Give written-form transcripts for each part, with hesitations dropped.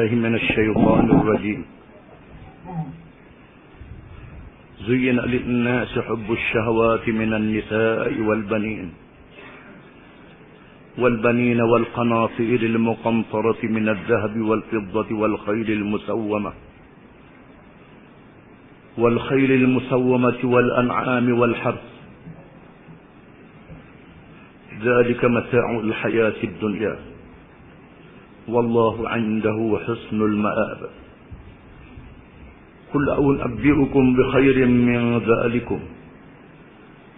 من الشيطان الرجيم. زين للناس حب الشهوات من النساء والبنين والقناطير المقنطرة من الذهب والفضة والخيل المسومة والأنعام والحرث، ذلك متاع الحياة الدنيا والله عنده حسن المآب. قل أنبئكم بخير من ذلكم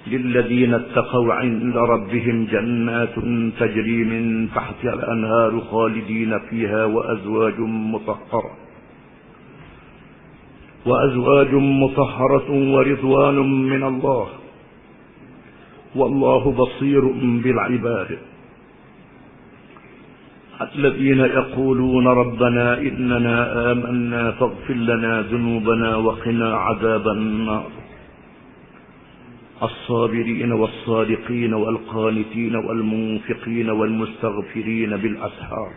للذين اتقوا عند ربهم جنات تجري من تحتها الأنهار خالدين فيها وأزواج مطهرة ورضوان من الله والله بصير بالعباد. الذين يقولون ربنا إننا آمنا فاغفر لنا ذنوبنا وقنا عذاب النار. الصابرين والصادقين والقانتين والمنفقين والمستغفرين بالأسحار.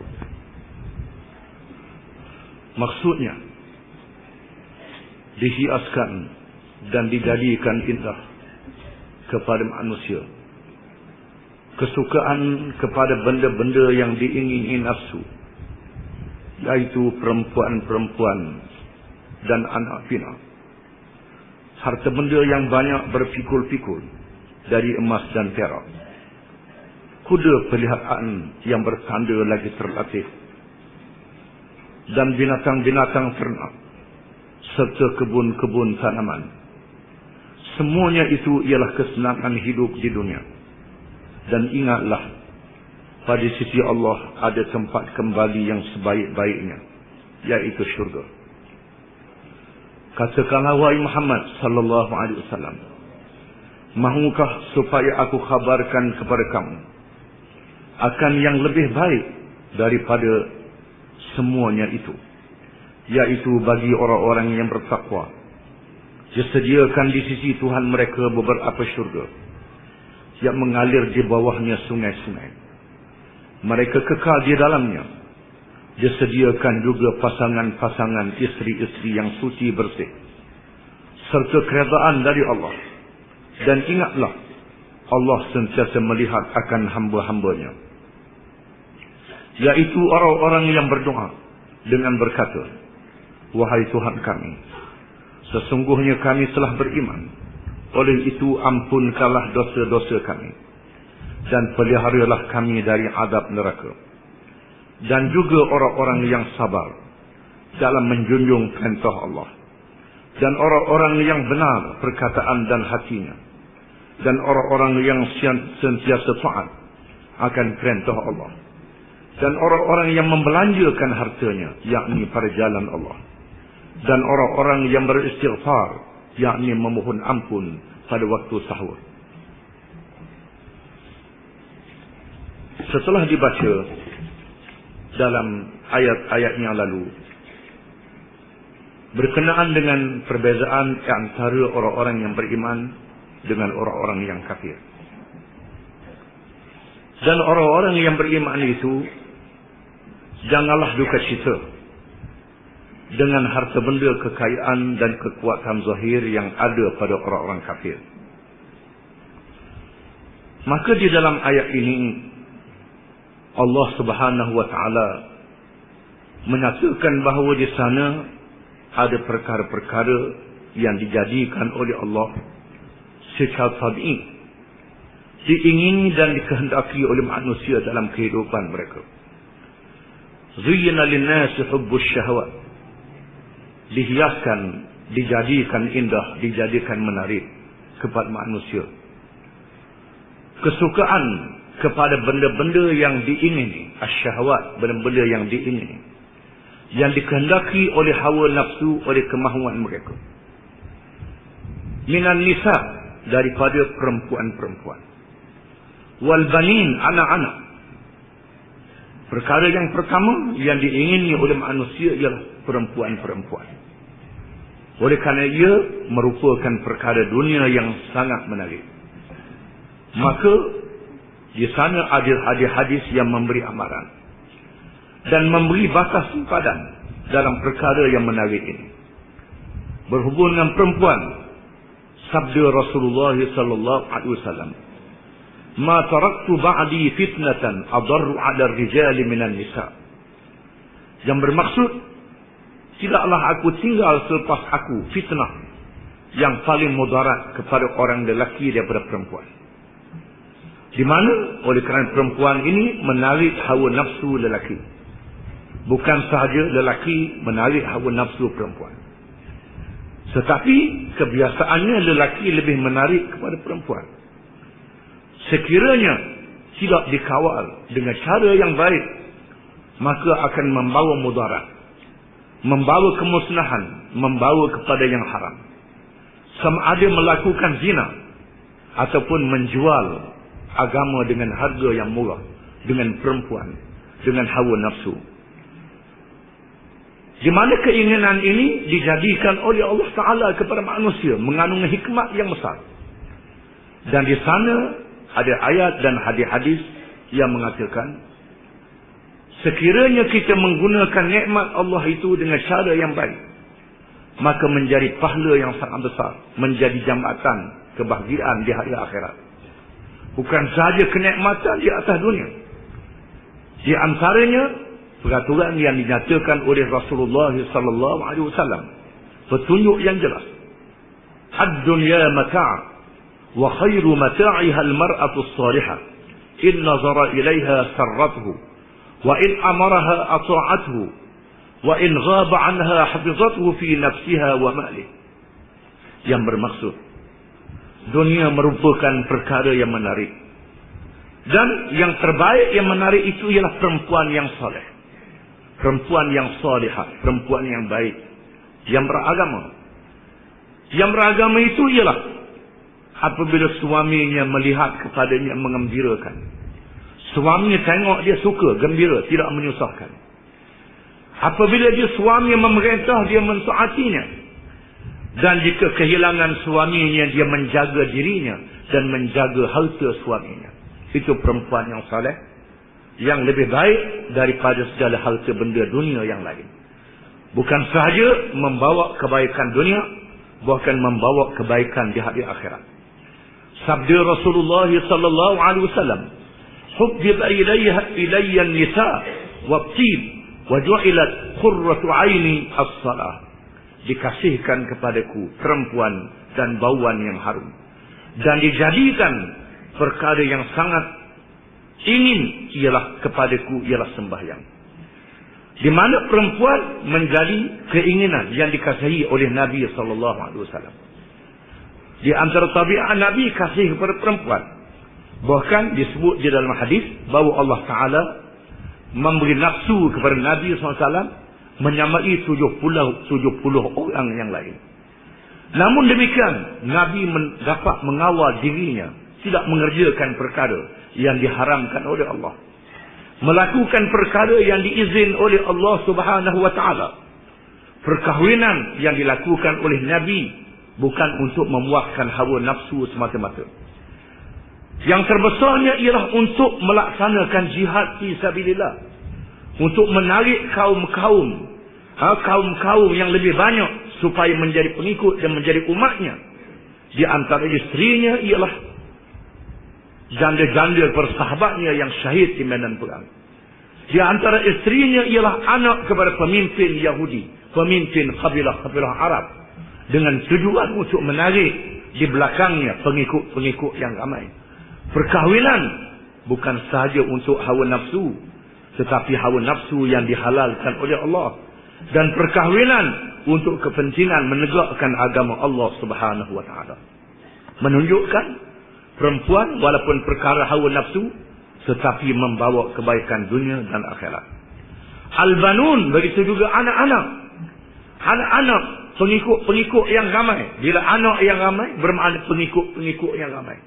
Maksudnya dihiaskan dan dijadikan indah kepada manusia kesukaan kepada benda-benda yang diingini nafsu, yaitu perempuan-perempuan dan anak pinak, harta benda yang banyak berpikul-pikul dari emas dan perak, kuda peliharaan yang bertanda lagi terlatih, dan binatang-binatang ternak, serta kebun-kebun tanaman. Semuanya itu ialah kesenangan hidup di dunia. Dan ingatlah, pada sisi Allah ada tempat kembali yang sebaik-baiknya, yaitu syurga. Katakanlah wahai Muhammad sallallahu alaihi wasallam, mahukah supaya aku kabarkan kepada kamu akan yang lebih baik daripada semuanya itu, yaitu bagi orang-orang yang bertakwa disediakan di sisi Tuhan mereka beberapa syurga yang mengalir di bawahnya sungai-sungai. Mereka kekal di dalamnya. Disediakan juga pasangan-pasangan isteri-isteri yang suci bersih, serta keredaan dari Allah. Dan ingatlah, Allah sentiasa melihat akan hamba-hambanya, yaitu orang-orang yang berdoa dengan berkata, wahai Tuhan kami, sesungguhnya kami telah beriman, oleh itu ampunkanlah dosa-dosa kami dan peliharalah kami dari azab neraka. Dan juga orang-orang yang sabar dalam menjunjung perintah Allah, dan orang-orang yang benar perkataan dan hatinya, dan orang-orang yang sentiasa taat akan perintah Allah, dan orang-orang yang membelanjakan hartanya, yakni pada jalan Allah, dan orang-orang yang beristighfar, yakni memohon ampun pada waktu sahur. Setelah dibaca dalam ayat-ayat yang lalu berkenaan dengan perbezaan antara orang-orang yang beriman dengan orang-orang yang kafir. Dan orang-orang yang beriman itu janganlah duka cita dengan harta benda, kekayaan dan kekuatan zahir yang ada pada orang-orang kafir. Maka di dalam ayat ini Allah Subhanahu wa taala menyatakan bahawa di sana ada perkara-perkara yang dijadikan oleh Allah secara tabi'i, diingini dan dikehendaki oleh manusia dalam kehidupan mereka. Zuyyina lin-nasi hubbus syahwat, dihiaskan, dijadikan indah, dijadikan menarik kepada manusia kesukaan kepada benda-benda yang diingini, asyahwat, benda-benda yang diingini, yang dikehendaki oleh hawa nafsu, oleh kemahuan mereka. Minan nisa, daripada perempuan-perempuan. Wal banin, anak-anak. Perkara yang pertama yang diingini oleh manusia ialah perempuan-perempuan. Oleh kerana ia merupakan perkara dunia yang sangat menarik, maka di sana ada hadis yang memberi amaran dan memberi batas sempadan dalam perkara yang menarik ini. Berhubung dengan perempuan, sabda Rasulullah sallallahu alaihi wasallam, "Ma taraktu ba'di fitnatan adarru 'ala ar-rijali minan nisa." Yang bermaksud, tidaklah aku tinggal selepas aku fitnah yang paling mudarat kepada orang lelaki daripada perempuan. Di mana oleh kerana perempuan ini menarik hawa nafsu lelaki. Bukan sahaja lelaki menarik hawa nafsu perempuan, tetapi kebiasaannya lelaki lebih menarik kepada perempuan. Sekiranya tidak dikawal dengan cara yang baik, maka akan membawa mudarat, membawa kemusnahan, membawa kepada yang haram. Sama ada melakukan zina ataupun menjual agama dengan harga yang murah dengan perempuan, dengan hawa nafsu. Di mana keinginan ini dijadikan oleh Allah Ta'ala kepada manusia mengandung hikmat yang besar. Dan di sana ada ayat dan hadis-hadis yang mengatakan, sekiranya kita menggunakan nikmat Allah itu dengan cara yang baik, maka menjadi pahala yang sangat besar, menjadi jambatan kebahagiaan di hari akhirat. Bukan sahaja kenikmatan di atas dunia. Di antaranya peraturan yang dinyatakan oleh Rasulullah sallallahu alaihi wasallam, petunjuk yang jelas. Ad-dunya mata' wa khairu mata'iha al-mar'atu as-salihah. In nazara ilaiha sarrathu wa in amaraha ata'athu wa in ghaba anha hafizathu fi nafsiha wa malihi. Yang bermaksud, dunia merupakan perkara yang menarik, dan yang terbaik yang menarik itu ialah perempuan yang soleh, perempuan yang salihah, perempuan yang baik, yang beragama. Yang beragama itu ialah apabila suaminya melihat kepadanya mengembirakan, suaminya tengok dia suka, gembira, tidak menyusahkan. Apabila dia suami memerintah, dia mentaatinya. Dan jika kehilangan suaminya, dia menjaga dirinya dan menjaga harta suaminya. Itu perempuan yang saleh, yang lebih baik daripada segala harta benda dunia yang lain. Bukan sahaja membawa kebaikan dunia, bahkan membawa kebaikan di hari akhirat. Sabda Rasulullah sallallahu alaihi wasallam, "Hubbiba ilayya an-nisa wa-tib wa ju'ilat qurratu 'aini as-salah." Dikasihkan kepadaku perempuan dan bauan yang harum, dan dijadikan perkara yang sangat ingin ialah kepadaku ialah sembahyang. Di mana perempuan menjadi keinginan yang dikasihi oleh Nabi sallallahu alaihi wasallam. Di antara tabiat Nabi kasih kepada perempuan. Bahkan disebut di dalam hadis bahawa Allah Taala memberi nafsu kepada Nabi sallallahu alaihi wasallam menyamai 70 orang yang lain. Namun demikian, Nabi dapat mengawal dirinya tidak mengerjakan perkara yang diharamkan oleh Allah, melakukan perkara yang diizin oleh Allah Subhanahu wa taala. Perkahwinan yang dilakukan oleh Nabi bukan untuk memuaskan hawa nafsu semata-mata. Yang terbesarnya ialah untuk melaksanakan jihad fi sabilillah, untuk menarik kaum-kaum yang lebih banyak supaya menjadi pengikut dan menjadi umatnya. Di antara isterinya ialah janda-janda persahabatnya yang syahid di medan perang. Di antara isterinya ialah anak kepada pemimpin Yahudi, pemimpin kabilah-kabilah Arab, dengan tujuan untuk menarik di belakangnya pengikut-pengikut yang ramai. Perkahwinan bukan sahaja untuk hawa nafsu, tetapi hawa nafsu yang dihalalkan oleh Allah. Dan perkahwinan untuk kepentingan menegakkan agama Allah Subhanahu wa taala. Menunjukkan perempuan walaupun perkara hawa nafsu, tetapi membawa kebaikan dunia dan akhirat. Al-banun, begitu juga anak-anak. Anak-anak pengikut-pengikut yang ramai. Bila anak yang ramai bermakna pengikut-pengikut yang ramai,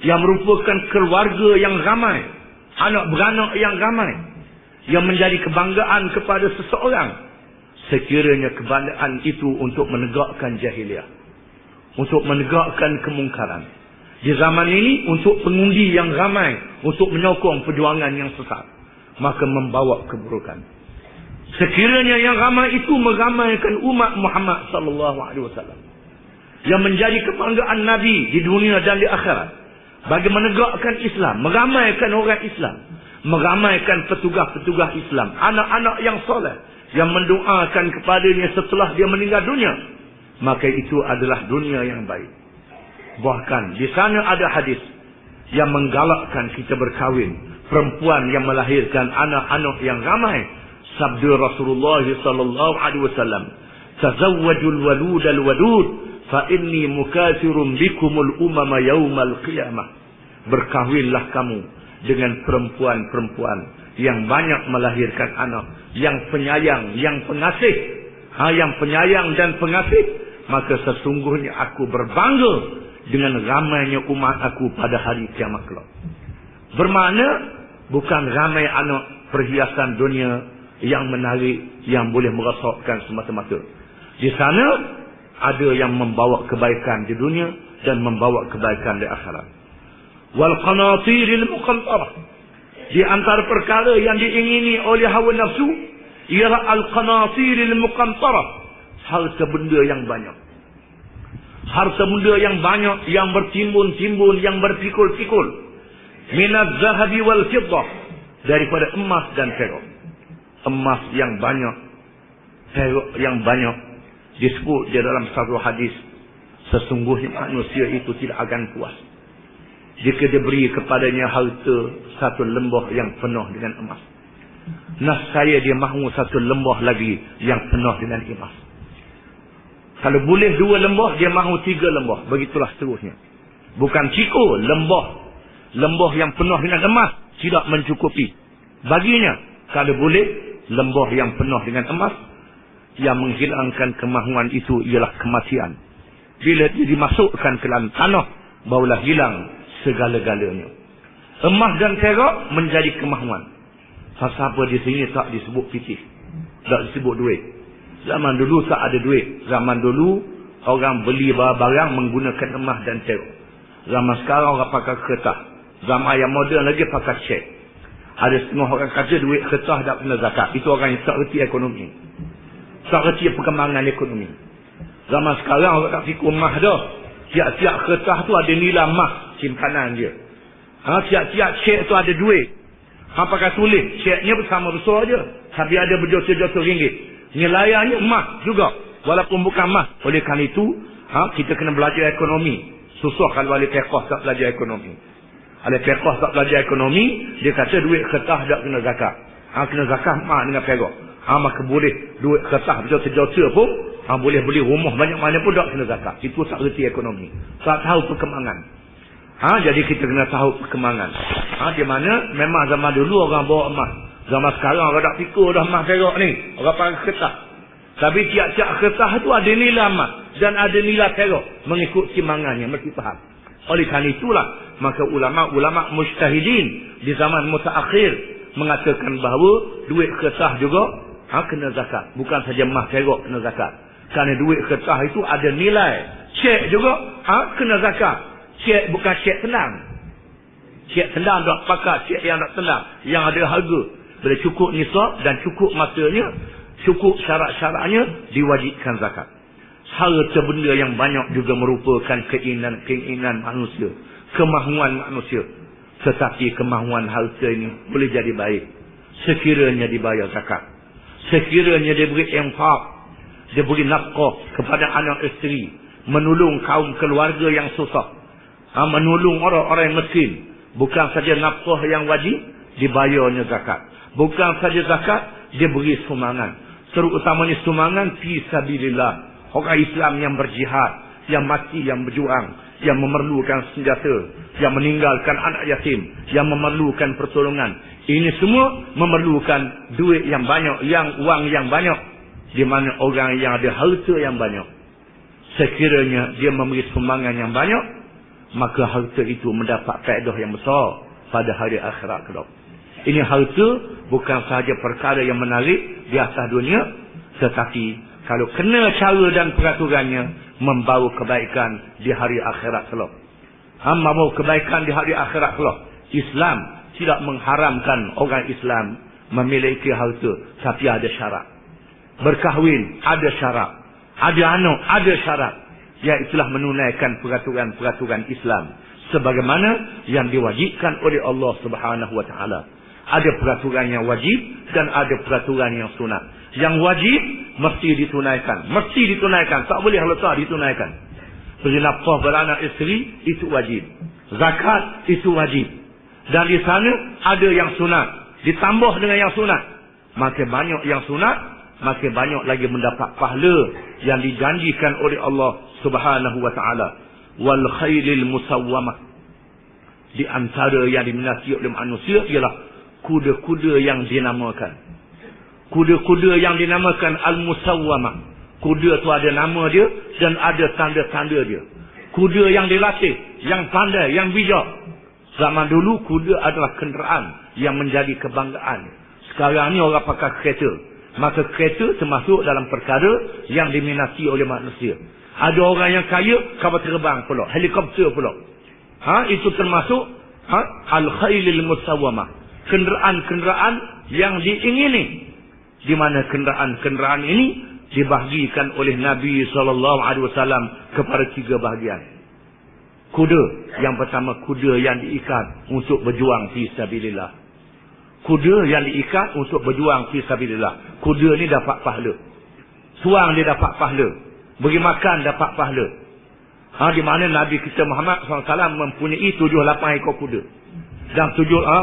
yang merupakan keluarga yang ramai, anak beranak yang ramai, yang menjadi kebanggaan kepada seseorang. Sekiranya kebanggaan itu untuk menegakkan jahiliah, untuk menegakkan kemungkaran. Di zaman ini untuk pengundi yang ramai, untuk menyokong perjuangan yang sesat. maka membawa keburukan. Sekiranya yang ramai itu meramaikan umat Muhammad sallallahu alaihi wasallam, yang menjadi kebanggaan Nabi di dunia dan di akhirat, bagi menegakkan Islam, meramaikan orang Islam, meramaikan petugas-petugas Islam, anak-anak yang soleh yang mendoakan kepadanya setelah dia meninggal dunia, maka itu adalah dunia yang baik. Bahkan di sana ada hadis yang menggalakkan kita berkahwin, perempuan yang melahirkan anak-anak yang ramai. Sabda Rasulullah sallallahu alaihi wasallam, "Tazawwajul waludal wadud fa inni mukatsirun bikumul umama yaumal qiyamah." Berkahwinlah kamu dengan perempuan-perempuan yang banyak melahirkan anak, yang penyayang, yang pengasih. Yang penyayang dan pengasih, maka sesungguhnya aku berbangga dengan ramainya umat aku pada hari kiamat kelak. Bermakna bukan ramai anak perhiasan dunia yang menarik, yang boleh merosakkan semata-mata. Di sana ada yang membawa kebaikan di dunia dan membawa kebaikan di akhirat. Wal qanatiril muqantarah, di antara perkara yang diingini oleh hawa nafsu ialah al qanatiril muqantarah, harta benda yang banyak. Harta benda yang banyak, yang bertimbun-timbun, yang berpikul-pikul. Minaz zahabi wal fiddah, daripada emas dan perak. Emas yang banyak, perak yang banyak. Disebut di dalam satu hadis, sesungguhnya manusia itu tidak akan puas jika diberi kepadanya harta satu lembah yang penuh dengan emas. Nascaya dia mahu satu lembah lagi yang penuh dengan emas. Kalau boleh 2 lembah, dia mahu 3 lembah. Begitulah seterusnya. Bukan ciko, lembah yang penuh dengan emas tidak mencukupi baginya. Kalau boleh lembah yang penuh dengan emas, yang menghilangkan kemahuan itu ialah kematian. Bila dia dimasukkan ke dalam tanah, barulah hilang segala-galanya. Emas dan perak menjadi kemahuan. Siapa di sini tak disebut pitih, tak disebut duit. Zaman dulu tak ada duit. Zaman dulu orang beli barang menggunakan emas dan perak. Zaman sekarang orang pakai kertas. Zaman yang moden lagi pakai cek. Ada setengah orang kata duit kertas tak kena zakat. Itu orang yang tak reti ekonomi, tak reti perkembangan ekonomi. Zaman sekarang orang tak fikir emas dah. Tiap-tiap kertas tu ada nilai emas simpanan dia. Tiap-tiap cek tu ada duit. Pakai tulis ceknya bersama besar je, tapi ada berjuta-juta ringgit. Nilainya emas juga, walaupun bukan emas. Oleh kerana itu kita kena belajar ekonomi. Susah kalau ahli fiqh tak belajar ekonomi. Ahli fiqh tak belajar ekonomi, dia kata duit kertas tak kena zakat. Kena zakat emas dengan perak. Maka boleh duit kertas berjuta-juta pun, boleh beli rumah banyak mana pun tak kena zakat. Itu tak reti ekonomi, tak tahu perkembangan. Jadi kita kena tahu perkembangan. Di mana memang zaman dulu orang bawa emas. Zaman sekarang orang tak fikir dah emas perak ni. Orang pakai kertas. Tapi tiap-tiap kertas tu ada nilai emas dan ada nilai perak mengikut timbangannya. Mesti faham. Oleh kerana itulah, maka ulama-ulama mujtahidin di zaman mutaakhir mengatakan bahawa duit kertas juga kena zakat. Bukan saja emas perak kena zakat. Kerana duit kertas itu ada nilai. Cek juga kena zakat. Cek bukan cek tenang. Cek tenang tak pakai, cek yang tak tenang, yang ada harga. Bila cukup nisab dan cukup masanya, cukup syarat-syaratnya, diwajibkan zakat. Harta benda yang banyak juga merupakan keinginan manusia, kemahuan manusia. Tetapi kemahuan harta ini boleh jadi baik sekiranya dibayar zakat, sekiranya diberi infak, diberi nafkah kepada anak isteri, menolong kaum keluarga yang susah, menolong orang-orang yang miskin. Bukan saja nafkah yang wajib, dibayarnya zakat. Bukan saja zakat, dia beri sumbangan. Terutamanya sumbangan fi sabilillah. Orang Islam yang berjihad, yang mati, yang berjuang, yang memerlukan senjata, yang meninggalkan anak yatim, yang memerlukan pertolongan. Ini semua memerlukan duit yang banyak, wang yang banyak. Di mana orang yang ada harta yang banyak, sekiranya dia memberi sumbangan yang banyak, maka harta itu mendapat faedah yang besar pada hari akhirat kelak. Ini harta bukan sahaja perkara yang menarik di atas dunia, tetapi kalau kena cara dan peraturannya, membawa kebaikan di hari akhirat kelak. Membawa kebaikan di hari akhirat kelak. Islam tidak mengharamkan orang Islam memiliki harta, tapi ada syarat. Berkahwin, ada syarat. Ada anak, ada syarat. Iaitulah menunaikan peraturan-peraturan Islam sebagaimana yang diwajibkan oleh Allah Subhanahu wa taala. Ada peraturan yang wajib dan ada peraturan yang sunat. Yang wajib mesti ditunaikan, tak boleh letak ditunaikan. Beri nafkah beranak isteri itu wajib. Zakat itu wajib. Dan di sana ada yang sunat, ditambah dengan yang sunat. Makin banyak yang sunat, makin banyak lagi mendapat pahala yang dijanjikan oleh Allah Subhanahu wa taala. Wal khailil musawwamah. Di antara yang diminati oleh manusia ialah kuda-kuda yang dinamakan. Kuda-kuda yang dinamakan al-musawwamah. Kuda tu ada nama dia dan ada tanda-tanda dia. Kuda yang dilatih, yang pandai, yang bijak. Zaman dulu kuda adalah kenderaan yang menjadi kebanggaan. Sekarang ni orang pakai kereta. Maka kereta termasuk dalam perkara yang diminati oleh manusia. Ada orang yang kaya kapal terbang pula, helikopter pula. Itu termasuk al-khailil musawwamah. Kenderaan-kenderaan yang diingini. Di mana kenderaan-kenderaan ini dibahagikan oleh Nabi SAW kepada 3 bahagian. Kuda. Yang pertama, kuda yang diikat untuk berjuang fi sabilillah. Kuda yang diikat untuk berjuang fi sabilillah. Kuda ni dapat pahala. Tuang dia dapat pahala. Beri makan dapat pahala. Di mana Nabi kita Muhammad SAW mempunyai 7-8 ekor kuda. Dan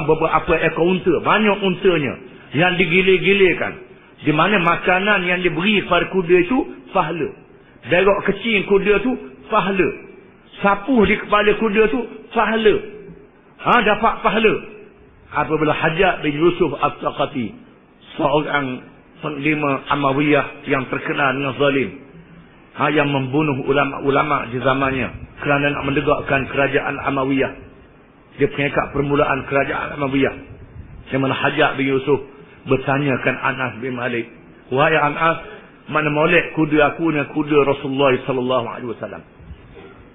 beberapa ekor unta. Banyak untanya yang digile-gilekan. Di mana makanan yang diberi kepada kuda itu pahala. Derok kecil kuda tu pahala. Sapuh di kepala kuda tu pahala. Dapat pahala. Apabila Hajjaj bin Yusuf As-Saqafi, seorang panglima Amawiyah yang terkenal dengan zalim, yang membunuh ulama-ulama di zamannya kerana nak menegakkan kerajaan Amawiyah. Dia pengekat permulaan kerajaan Amawiyah. Di mana Hajjaj bin Yusuf bertanyakan Anas bin Malik, wahai Anas, mana molek kuda aku dengan kuda Rasulullah sallallahu alaihi wasallam?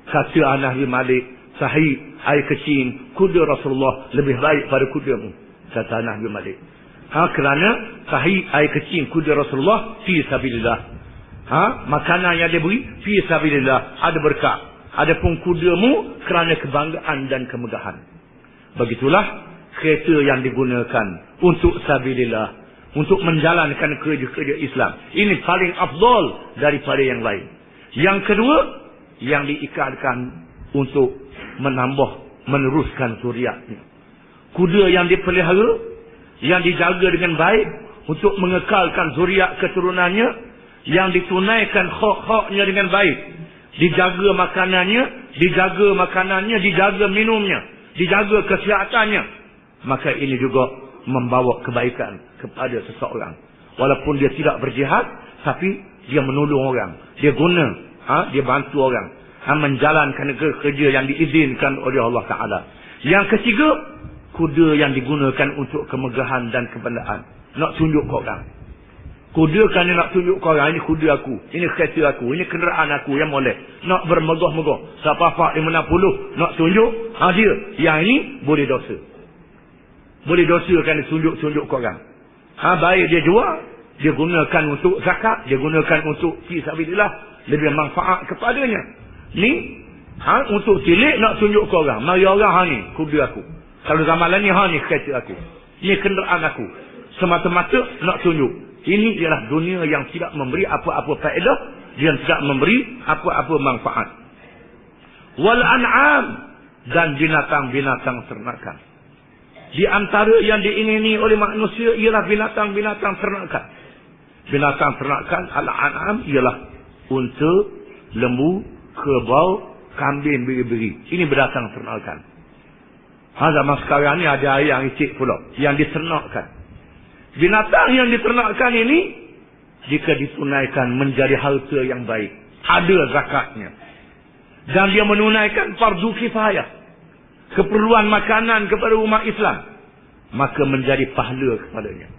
Kata Anas bin Malik, sahih, air kecil kuda Rasulullah lebih baik pada kudamu. Kata Anas bin Malik. Kerana sahih, air kecil kuda Rasulullah fi sabilillah. Makanan yang dia beri fi sabilillah, ada berkah. Adapun kudamu kerana kebanggaan dan kemegahan. Begitulah kereta yang digunakan untuk sabilillah, untuk menjalankan kerja-kerja Islam. Ini paling afdal daripada yang lain. Yang kedua, yang diikatkan untuk menambah, meneruskan zuriatnya. Kuda yang dipelihara, yang dijaga dengan baik untuk mengekalkan zuriat keturunannya, yang ditunaikan hak-haknya dengan baik. Dijaga makanannya, dijaga minumnya, dijaga kesehatannya. Maka ini juga membawa kebaikan kepada seseorang. Walaupun dia tidak berjihad, tapi dia menolong orang. Dia guna, dia bantu orang. Menjalankan kerja yang diizinkan oleh Allah Ta'ala. Yang ketiga, kuda yang digunakan untuk kemegahan dan kebendaan. Nak tunjuk ke orang. Kuda kan dia nak tunjuk ke orang, ini kuda aku, ini kereta aku, ini kenderaan aku yang molek. Nak bermegah-megah. Siapa-siapa 50 nak tunjuk, dia. Yang ini boleh dosa. Boleh dosa kan dia tunjuk-tunjuk ke orang. Baik dia jual, dia gunakan untuk zakat, dia gunakan untuk fi sabilillah, lebih manfaat kepadanya. Ni untuk tilik nak tunjuk ke orang. Mari orang, ni kuda aku. Kalau zaman ni ni kereta aku, ni kenderaan aku. Semata-mata nak tunjuk. Ini ialah dunia yang tidak memberi apa-apa faedah, yang tidak memberi apa-apa manfaat. Wal an'am, dan binatang-binatang ternakan. Di antara yang diingini oleh manusia ialah binatang-binatang ternakan. Binatang ternakan al-an'am ialah unta, lembu, kerbau, kambing, biri-biri. Ini binatang ternakan. Zaman sekarang ni ada ayam icik pula yang diternakkan. Binatang yang diternakkan ini, jika ditunaikan menjadi harta yang baik, ada zakatnya, dan dia menunaikan fardu kifayah, keperluan makanan kepada umat Islam, maka menjadi pahala kepadanya.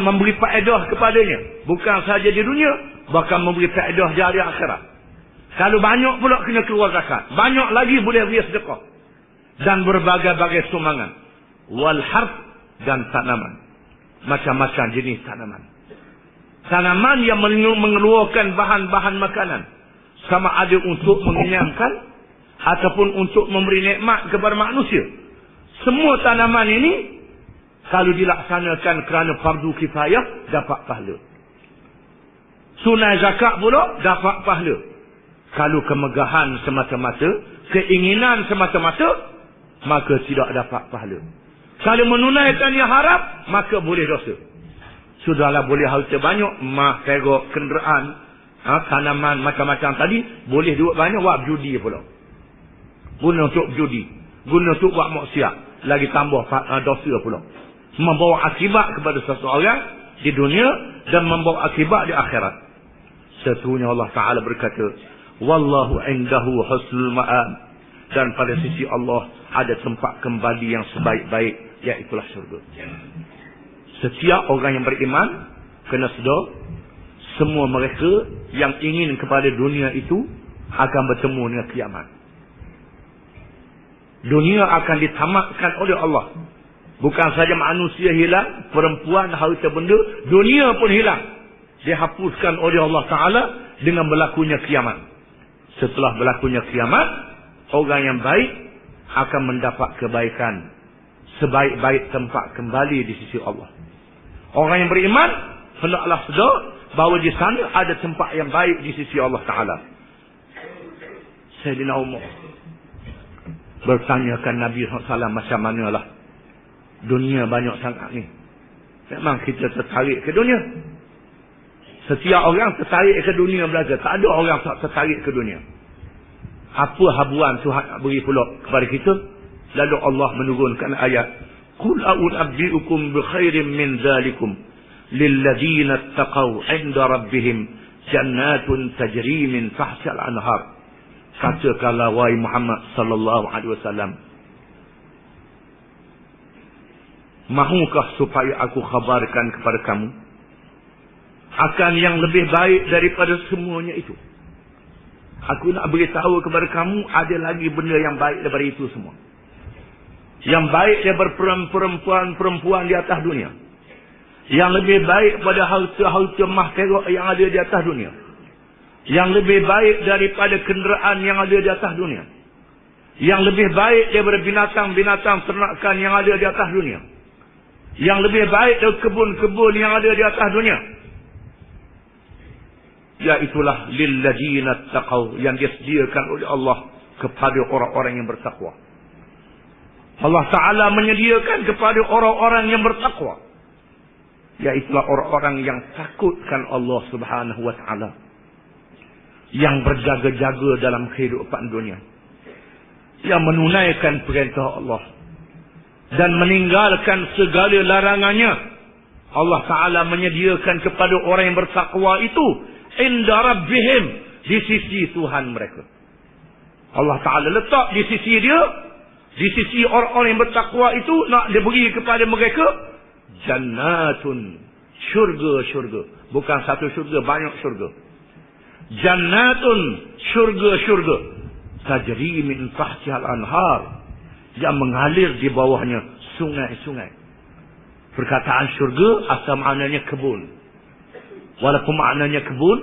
Memberi faedah kepadanya, bukan saja di dunia, bahkan memberi faedah di hari akhirat. Kalau banyak pula kena keluar zakat, banyak lagi boleh beri sedekah, dan berbagai-bagai sumbangan. Wal harf, dan tanaman. Macam-macam jenis tanaman. Tanaman yang mengeluarkan bahan-bahan makanan. Sama ada untuk mengenyangkan ataupun untuk memberi nikmat kepada manusia. Semua tanaman ini kalau dilaksanakan kerana fardu kifayah dapat pahala. Sunai zakat pula dapat pahala. Kalau kemegahan semata-mata, keinginan semata-mata, maka tidak dapat pahala. Kalau menunaikan yang haram, maka boleh dosa. Sudahlah boleh harta banyak, emas, perak, kenderaan, tanaman macam-macam tadi, boleh duit banyak, buat judi pula. Guna untuk judi, guna untuk buat maksiat, lagi tambah dosa pula. Membawa akibat kepada seseorang di dunia dan membawa akibat di akhirat. Sesungguhnya Allah Ta'ala berkata, wallahu indahu husnul ma'ab, dan pada sisi Allah ada tempat kembali yang sebaik-baik, iaitulah syurga. Setiap orang yang beriman kena sedar, semua mereka yang ingin kepada dunia itu akan bertemu dengan kiamat. Dunia akan ditamatkan oleh Allah. Bukan saja manusia hilang, perempuan, harta benda, dunia pun hilang. Dihapuskan oleh Allah Ta'ala dengan berlakunya kiamat. Setelah berlakunya kiamat, orang yang baik akan mendapat kebaikan. Sebaik-baik tempat kembali di sisi Allah. Orang yang beriman, hendaklah sedar bahawa di sana ada tempat yang baik di sisi Allah Ta'ala. Sayyidina Umar bertanyakan Nabi SAW, macam manalah dunia banyak sangat ni. Memang kita tertarik ke dunia. Setiap orang tertarik ke dunia belajar. Tak ada orang tak tertarik ke dunia. Apa habuan Tuhan nak beri pula kepada kita? Lalu Allah menurunkan ayat, Qul a'unabbi'ukum bi khairin min dhalikum lilladzina ittaqaw 'inda rabbihim jannatun tajri min tahtiha al-anhar. Katakanlah wahai Muhammad sallallahu alaihi wasallam, mahukah supaya aku khabarkan kepada kamu akan yang lebih baik daripada semuanya itu? Aku nak beritahu kepada kamu ada lagi benda yang baik daripada itu semua. Yang baik daripada perempuan-perempuan di atas dunia. Yang lebih baik pada harta-harta mahperak yang ada di atas dunia. Yang lebih baik daripada kenderaan yang ada di atas dunia. Yang lebih baik daripada binatang-binatang ternakan yang ada di atas dunia. Yang lebih baik dari kebun-kebun yang ada di atas dunia. Iaitulah lilladzina taqaw, yang disediakan oleh Allah kepada orang-orang yang bertakwa. Allah Ta'ala menyediakan kepada orang-orang yang bertakwa. Iaitulah orang-orang yang takutkan Allah Subhanahu wa Ta'ala, yang berjaga-jaga dalam kehidupan dunia, yang menunaikan perintah Allah dan meninggalkan segala larangannya. Allah Ta'ala menyediakan kepada orang yang bertakwa itu inda rabbihim, di sisi Tuhan mereka. Allah Ta'ala letak di sisi dia, di sisi orang-orang yang bertakwa itu, nak diberi kepada mereka jannatun, syurga-syurga. Bukan satu syurga, banyak syurga. Jannatun, syurga-syurga, tajri min tahtihal anhar, yang mengalir di bawahnya sungai-sungai. Perkataan syurga asal maknanya kebun. Walaupun maknanya kebun,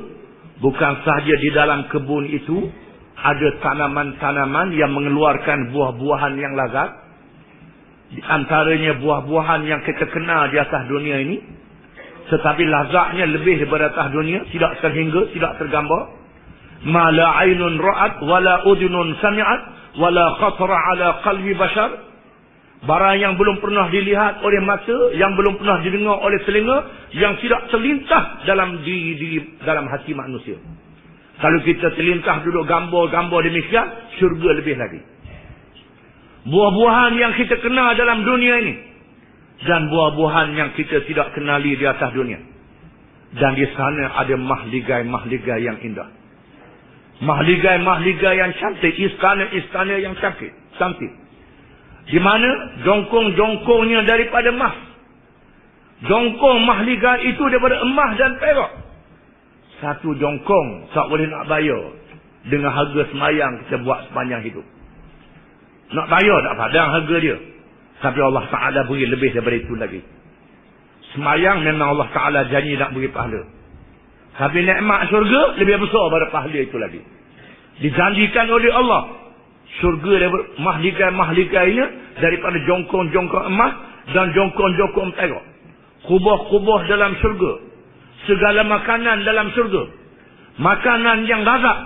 bukan sahaja di dalam kebun itu ada tanaman-tanaman yang mengeluarkan buah-buahan yang lazat. Di antaranya buah-buahan yang kita kenal di atas dunia ini, tetapi lazatnya lebih daripada atas dunia, tidak terhingga, tidak tergambar. Ma la ainun ra'at wala udunun sami'at wala khatara ala qalbi bashar. Barang yang belum pernah dilihat oleh mata, yang belum pernah didengar oleh telinga, yang tidak terlintas dalam dalam hati manusia. Kalau kita terlintas duduk gambar-gambar demikian, syurga lebih lagi. Buah-buahan yang kita kenal dalam dunia ini, dan buah-buahan yang kita tidak kenali di atas dunia. Dan di sana ada mahligai-mahligai yang indah. Mahligai-mahligai yang cantik, istana-istana yang cantik. Di mana jongkong-jongkongnya daripada emas. Jongkong mahligai itu daripada emas dan perak. Satu jongkong tak boleh nak bayar dengan harga semayang kita buat sepanjang hidup. Nak bayar tak padang harga dia. Tapi Allah Ta'ala beri lebih daripada itu lagi. Semayang memang Allah Ta'ala janji nak beri pahala. Tapi nikmat syurga lebih besar daripada pahala itu lagi. Dijanjikan oleh Allah syurga daripada mahligai-mahligainya, daripada jongkong-jongkong emas dan jongkong-jongkong perak. Kubah-kubah dalam syurga, segala makanan dalam syurga, makanan yang lazat,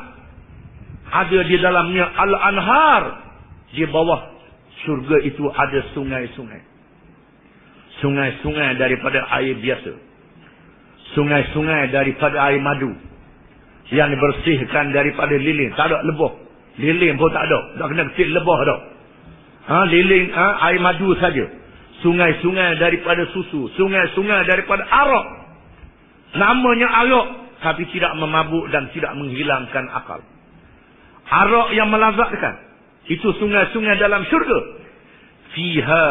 ada di dalamnya al-anhar. Di bawah syurga itu ada sungai-sungai. Sungai-sungai daripada air biasa, sungai-sungai daripada air madu yang dibersihkan daripada lilin. Tak ada lebah, lilin pun tak ada, tak kena kecil lebah dah. Lilin, air madu saja. Sungai-sungai daripada susu, sungai-sungai daripada arak. Namanya arak, tapi tidak memabuk dan tidak menghilangkan akal. Arak yang melazatkan, itu sungai-sungai dalam syurga. Fiha,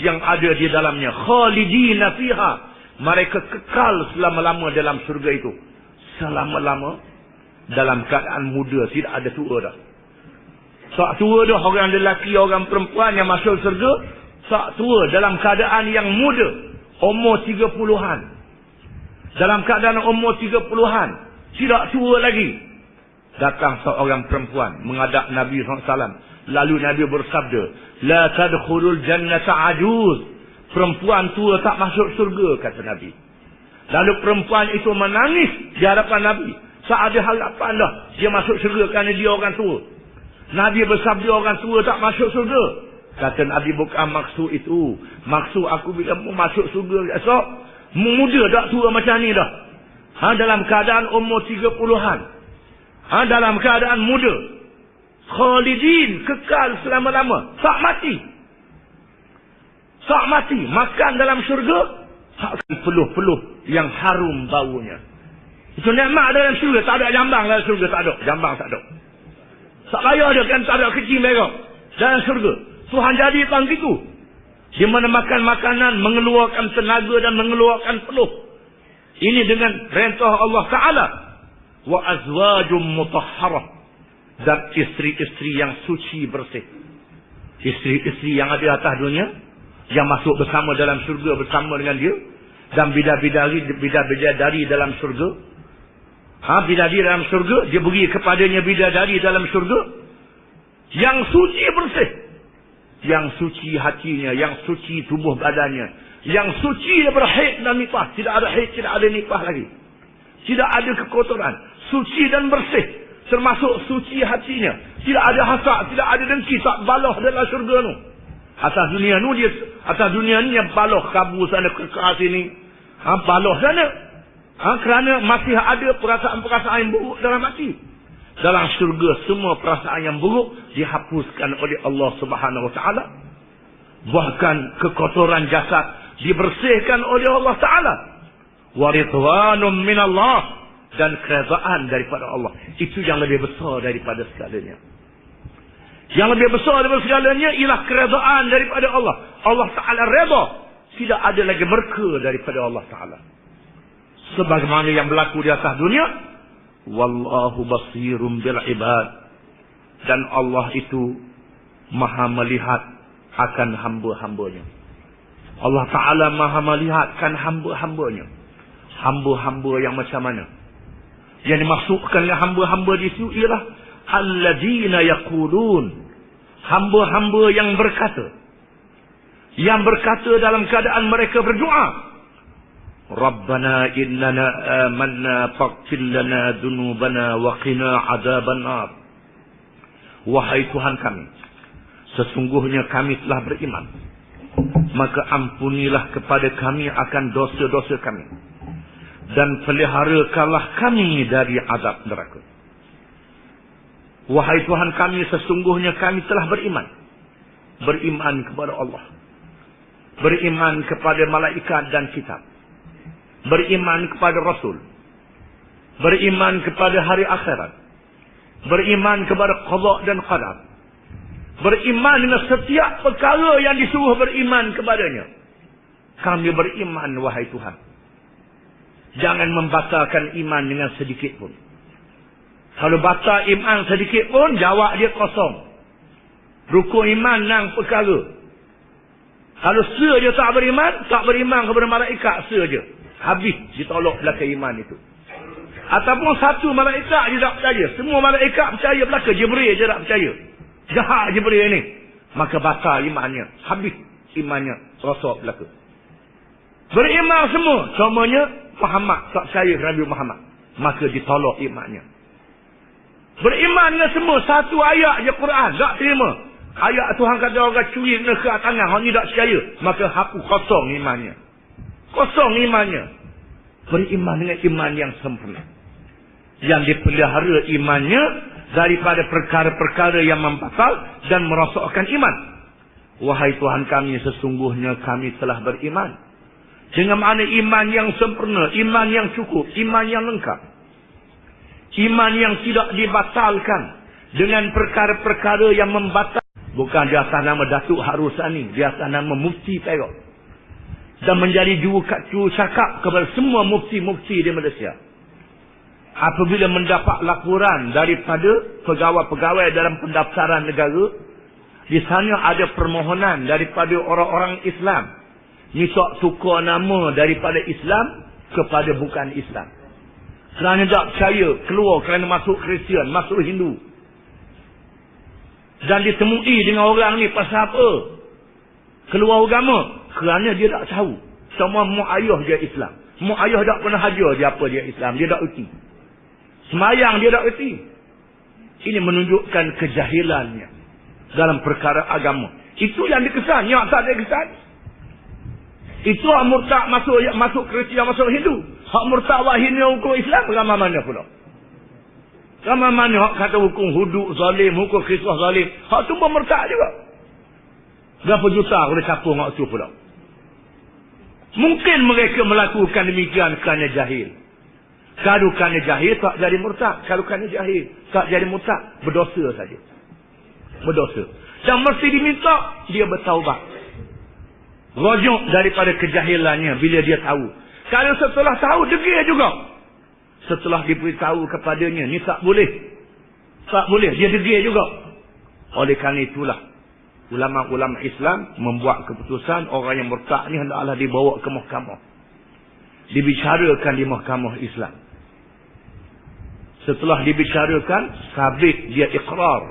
yang ada di dalamnya, khalidina fiha, mereka kekal selama-lama dalam syurga itu. Selama-lama dalam keadaan muda, tidak ada tua dah. Tak tua dah orang lelaki, orang perempuan yang masuk syurga. Tak tua, dalam keadaan yang muda, umur 30-an. Dalam keadaan umur 30-an, tidak tua lagi. Datang seorang perempuan menghadap Nabi SAW. Lalu Nabi bersabda, la tadkhulul jannata ajuz. Perempuan tua tak masuk surga, kata Nabi. Lalu perempuan itu menangis di hadapan Nabi. Tak ada harapan dah dia masuk surga kerana dia orang tua. Nabi bersabda orang tua tak masuk surga. Kata Nabi, bukan maksud itu. Maksud aku bila masuk surga esok, muda tak tua macam ni dah. Dalam keadaan umur 30-an. Dalam keadaan muda. Khalidin, kekal selama-lama. Tak mati. Tak mati. Makan dalam syurga, takkan peluh-peluh yang harum baunya. Itu nikmat dalam syurga. Tak ada jambang dalam syurga, tak ada. Jambang tak ada. Tak payah ada kan, tak ada kecil merah dalam syurga. Tuhan jadikan gitu. Di mana makan makanan mengeluarkan tenaga dan mengeluarkan peluh. Ini dengan perintah Allah Ta'ala. Wa azwajum mutahharah, dan isteri-isteri yang suci bersih. Isteri-isteri yang ada di atas dunia, yang masuk bersama dalam syurga bersama dengan dia. Dan bidadari dalam syurga. Bidadari dalam syurga, dia beri kepadanya bidadari dalam syurga yang suci bersih, yang suci hatinya, yang suci tubuh badannya, yang suci daripada haid dan nifas. Tidak ada haid, tidak ada nifas lagi, tidak ada kekotoran, suci dan bersih, termasuk suci hatinya. Tidak ada hasad, tidak ada dengki, tak baloh dalam syurga tu. Atas dunia ni yang baloh kabur sana kekas sini, baloh sana. Kerana masih ada perasaan-perasaan yang buruk dalam hati. Dalam syurga semua perasaan yang buruk dihapuskan oleh Allah Subhanahu Wa Taala. Bahkan kekotoran jasad dibersihkan oleh Allah Taala. Wa ridwanum minallah, dan keredaan daripada Allah. Itu yang lebih besar daripada segalanya. Yang lebih besar daripada segalanya ialah keredaan daripada Allah. Allah Taala redha. Tidak ada lagi murka daripada Allah Taala. Sebagaimana yang berlaku di atas dunia. Wallahu basirum bil ibad, dan Allah itu maha melihat akan hamba-hambanya. Allah Ta'ala maha melihatkan hamba-hambanya. Hamba-hamba yang macam mana? Yang dimaksudkan dengan hamba-hamba di situ ialah alladzina yaqulun, hamba-hamba yang berkata. Yang berkata dalam keadaan mereka berdoa, Rabbana innana amanna faghfir lana dhunubana wa qina adzabannar. Wahai Tuhan kami, sesungguhnya kami telah beriman, maka ampunilah kepada kami akan dosa-dosa kami, dan peliharakanlah kami dari azab neraka. Wahai Tuhan kami, sesungguhnya kami telah beriman. Beriman kepada Allah, beriman kepada malaikat dan kitab, beriman kepada Rasul, beriman kepada hari akhirat, beriman kepada qada dan qadar, beriman dengan setiap perkara yang disuruh beriman kepadanya. Kami beriman, wahai Tuhan. Jangan membatalkan iman dengan sedikit pun. Kalau batal iman sedikit pun, jawab dia kosong. Rukun iman 6 perkara. Kalau dia tak beriman kepada malaikat je. Habis ditolak belaka iman itu. Ataupun satu malaikat dia tak percaya. Semua malaikat percaya belaka. Jibril je tak percaya. Jahat Jibril ni. Maka batal imannya. Habis imannya. Rosak belaka. Beriman semua. Contohnya Muhammad tak percaya Nabi Muhammad. Maka ditolak imannya. Beriman dengan semua. Satu ayat je Quran. Tak terima. Ayat Tuhan kata orang curi neraka tangan. Orang ni tak percaya. Maka hapus kosong imannya. Kosong imannya. Beriman dengan iman yang sempurna. Yang dipelihara imannya daripada perkara-perkara yang membatal dan merosakkan iman. Wahai Tuhan kami, sesungguhnya kami telah beriman. Dengan makna iman yang sempurna, iman yang cukup, iman yang lengkap. Iman yang tidak dibatalkan dengan perkara-perkara yang membatal. Bukan di atas nama Datuk Harusani, di atas nama Mufti Perak. Dan menjadi juru cakap kepada semua mufti-mufti di Malaysia. Apabila mendapat laporan daripada pegawai-pegawai dalam pendaftaran negara, di sana ada permohonan daripada orang-orang Islam. Minta tukar nama daripada Islam kepada bukan Islam. Kerana tak percaya, keluar kerana masuk Kristian, masuk Hindu. Dan ditemui dengan orang ni pasal apa? Keluar agama. Kerana dia tak tahu. Semua mak ayah dia Islam. Mak ayah tak pernah ajar dia apa dia Islam. Dia tak erti. Semayang dia tak erti. Ini menunjukkan kejahilannya dalam perkara agama. Itu yang dikesan. Yang tak dikesan. Itu hak murtad masuk Kristian, masuk Hindu. Hak murtad wahini hukum Islam. Ramai mana pula? Ramai mana hak kata hukum hudud zalim, hukum kisah zalim. Hak tu pun murtad juga. Berapa juta boleh capur hak tu pula? Mungkin mereka melakukan demikian kerana jahil. Kalau kerana jahil tak jadi murtad. Kalau kerana jahil tak jadi murtad. Berdosa saja. Berdosa. Dan mesti diminta dia bertaubat. Rujuk daripada kejahilannya bila dia tahu. Kalau setelah tahu degil juga. Setelah diberitahu kepadanya ni tak boleh. Tak boleh. Dia degil juga. Oleh kerana itulah ulama-ulama Islam membuat keputusan orang yang murtad ni hendaklah dibawa ke mahkamah. Dibicarakan di mahkamah Islam. Setelah dibicarakan, sabit dia ikrar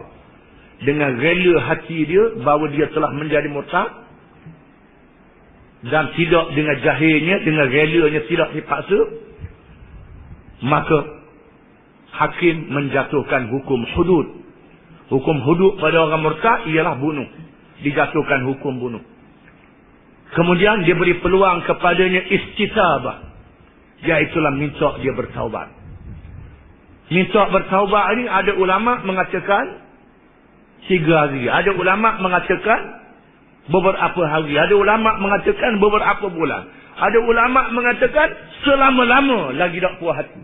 dengan rela hati dia bahawa dia telah menjadi murtad dan tidak dengan jahilnya, dengan relanya tidak dipaksa, maka hakim menjatuhkan hukum hudud. Hukum hudud pada orang murtad ialah bunuh. Dijatuhkan hukum bunuh. Kemudian dia beri peluang kepadanya istitabah. Iaitulah minta dia bertaubat. Minta bertaubat ni ada ulama mengatakan 3 hari. Ada ulama mengatakan beberapa hari. Ada ulama mengatakan beberapa bulan. Ada ulama mengatakan selama-lama lagi tak puas hati.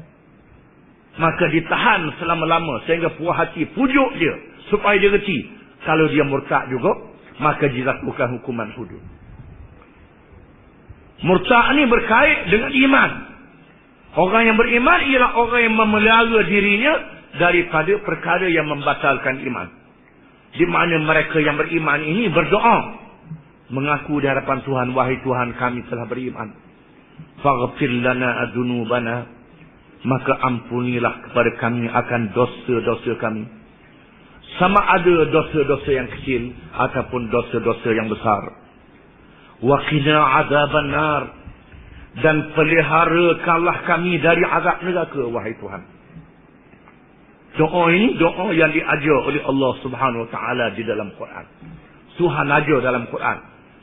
Maka ditahan selama-lama sehingga puas hati pujuk dia supaya dia reti. Kalau dia murtad juga, maka dilakukan hukuman hudud. Murtad ni berkait dengan iman. Orang yang beriman ialah orang yang memelihara dirinya daripada perkara yang membatalkan iman. Di mana mereka yang beriman ini berdoa, mengaku di hadapan Tuhan, wahai Tuhan kami telah beriman. Faghfir lana adunubana, maka ampunilah kepada kami akan dosa-dosa kami. Sama ada dosa-dosa yang kecil ataupun dosa-dosa yang besar. Wa qina azabannar, dan peliharakanlah kami dari azab neraka, wahai Tuhan. Doa ini doa yang diajar oleh Allah Subhanahu Wa Taala di dalam Quran. Tuhan ajar dalam Quran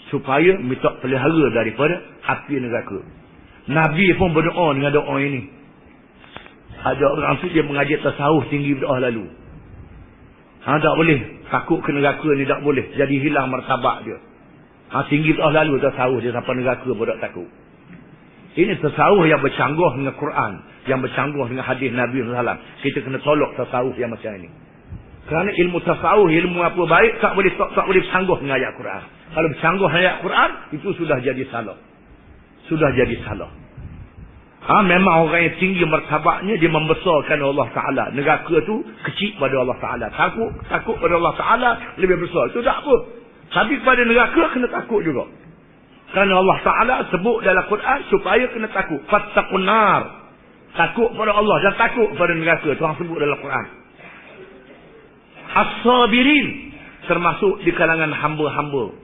supaya minta pelihara daripada api neraka. Nabi pun berdoa dengan doa ini. Ada orang tu dia mengajar tasawuf tinggi berdoa lalu. Tak boleh. Takut ke neraka ni tak boleh. Jadi hilang martabat dia. Tinggi berdoa lalu tasawuf dia sampai neraka pun tak takut. Ini tasawuf yang bercanggah dengan Quran. Yang bercanggah dengan hadis Nabi SAW. Kita kena tolak tasawuf yang macam ini. Kerana ilmu tasawuf, ilmu apa baik, tak boleh bercanggah dengan ayat Quran. Kalau bercanggah dengan ayat Quran, itu sudah jadi salah. Sudah jadi salah. Memang orang yang tinggi martabatnya, dia membesarkan Allah Ta'ala. Neraka tu kecil pada Allah Ta'ala. Takut pada Allah Ta'ala lebih besar. Itu tak apa. Tapi pada neraka kena takut juga. Kerana Allah Ta'ala sebut dalam Quran supaya kena takut. Fattaqun nar. Takut pada Allah dan takut pada neraka. Tuhan sebut dalam Quran. As-sabirin. Termasuk di kalangan hamba-hamba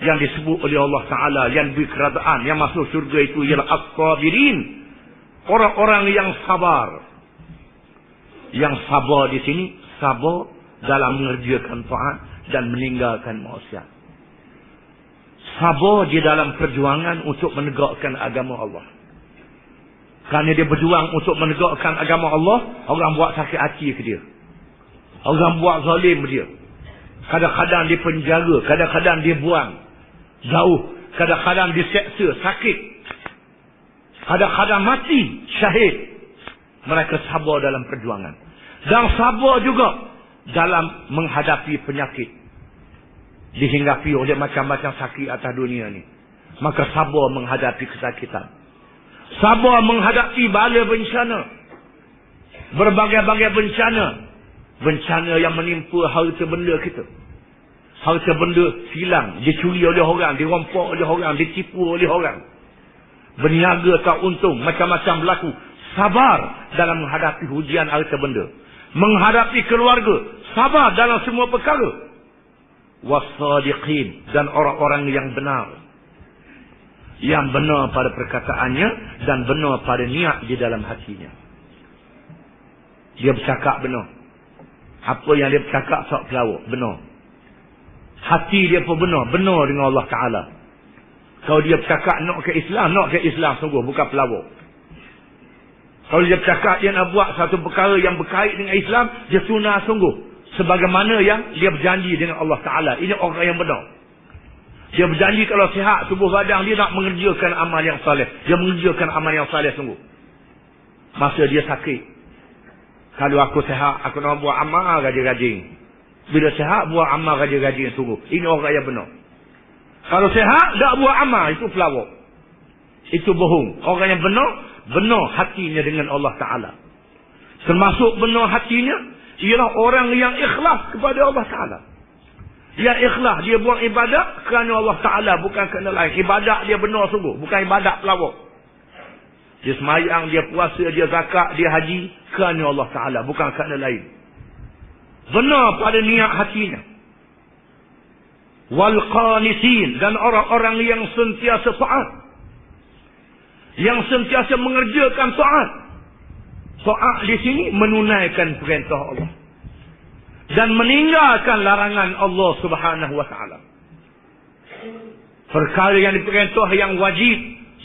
yang disebut oleh Allah Ta'ala, yang berkeradaan, yang masuk syurga itu ialah as-sabirin. Orang-orang yang sabar. Yang sabar di sini, sabar dalam mengerjakan taat dan meninggalkan maksiat. Sabar di dalam perjuangan untuk menegakkan agama Allah. Kerana dia berjuang untuk menegakkan agama Allah, orang buat sakit hati ke dia. Orang buat zalim dia. Kadang-kadang dia penjara, kadang-kadang dia buang jauh, kadang-kadang diseksa, sakit, kadang-kadang mati, syahid. Mereka sabar dalam perjuangan. Dan sabar juga dalam menghadapi penyakit. Dihinggapi oleh macam-macam sakit atas dunia ni. Maka sabar menghadapi kesakitan. Sabar menghadapi bala bencana. Berbagai-bagai bencana. Bencana yang menimpa harta benda kita. Harta benda hilang, dicuri oleh orang, dirompak oleh orang, ditipu oleh orang. Berniaga tak untung, macam-macam berlaku. Sabar dalam menghadapi ujian harta benda. Menghadapi keluarga, sabar dalam semua perkara. Wasadiqin, dan orang-orang yang benar. Yang benar pada perkataannya dan benar pada niat di dalam hatinya. Dia bercakap benar. Apa yang dia bercakap tak pelawak, benar. Hati dia pun benar dengan Allah Ta'ala. Kalau dia bercakap nak ke Islam sungguh, bukan pelawak. Kalau dia bercakap dia nak buat satu perkara yang berkait dengan Islam, dia sunnah sungguh. Sebagaimana yang dia berjanji dengan Allah Ta'ala. Ini orang yang benar. Dia berjanji kalau sihat tubuh badan dia nak mengerjakan amal yang saleh. Dia mengerjakan amal yang saleh sungguh. Masa dia sakit, kalau aku sihat, aku nak buat amal rajin-rajin. Bila sihat, buat amal rajin-rajin sungguh. Ini orang yang benar. Kalau sihat, tak buat amal, itu pelawak. Itu bohong. Orang yang benar hatinya dengan Allah Ta'ala. Termasuk benar hatinya ialah orang yang ikhlas kepada Allah Ta'ala. Yang ikhlas, dia buat ibadat kerana Allah Ta'ala, bukan kerana lain. Ibadat dia benar sungguh, bukan ibadat pelawak. Dia semayang, dia puasa, dia zakat, dia haji kerana Allah Ta'ala, bukan kerana lain. Benar pada niat hatinya. Wal qanitin, dan orang-orang yang sentiasa taat. Yang sentiasa mengerjakan taat. Taat di sini menunaikan perintah Allah dan meninggalkan larangan Allah Subhanahu wa taala. Perkara yang diperintah yang wajib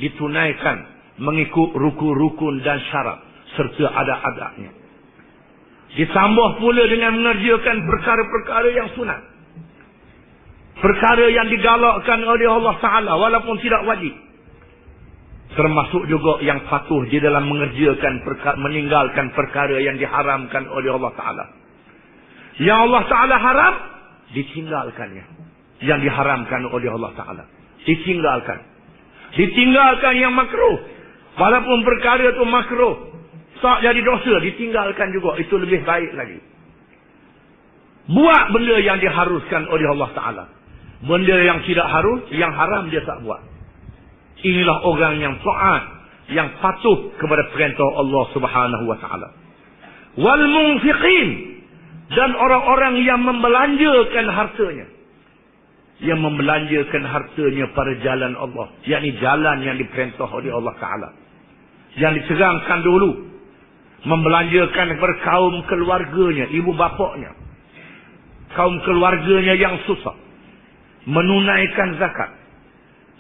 ditunaikan mengikut rukun-rukun dan syarat serta adab-adabnya. Ditambah pula dengan mengerjakan perkara-perkara yang sunat. Perkara yang digalakkan oleh Allah Ta'ala walaupun tidak wajib. Termasuk juga yang patuh di dalam mengerjakan meninggalkan perkara yang diharamkan oleh Allah Ta'ala. Yang Allah Ta'ala haram, ditinggalkannya. Yang diharamkan oleh Allah Ta'ala, ditinggalkan. Ditinggalkan yang makruh. Walaupun perkara itu makruh, tak jadi dosa, ditinggalkan juga. Itu lebih baik lagi. Buat benda yang diharuskan oleh Allah Ta'ala. Benda yang tidak harus, yang haram dia tak buat. Inilah orang yang taat, yang patuh kepada perintah Allah Subhanahu wa taala. Wal munfiqin, dan orang-orang yang membelanjakan hartanya. Yang membelanjakan hartanya pada jalan Allah, yakni jalan yang diperintah oleh Allah Taala. Yang dicerangkan dulu, membelanjakan kepada kaum keluarganya, ibu bapaknya, kaum keluarganya yang susah, menunaikan zakat,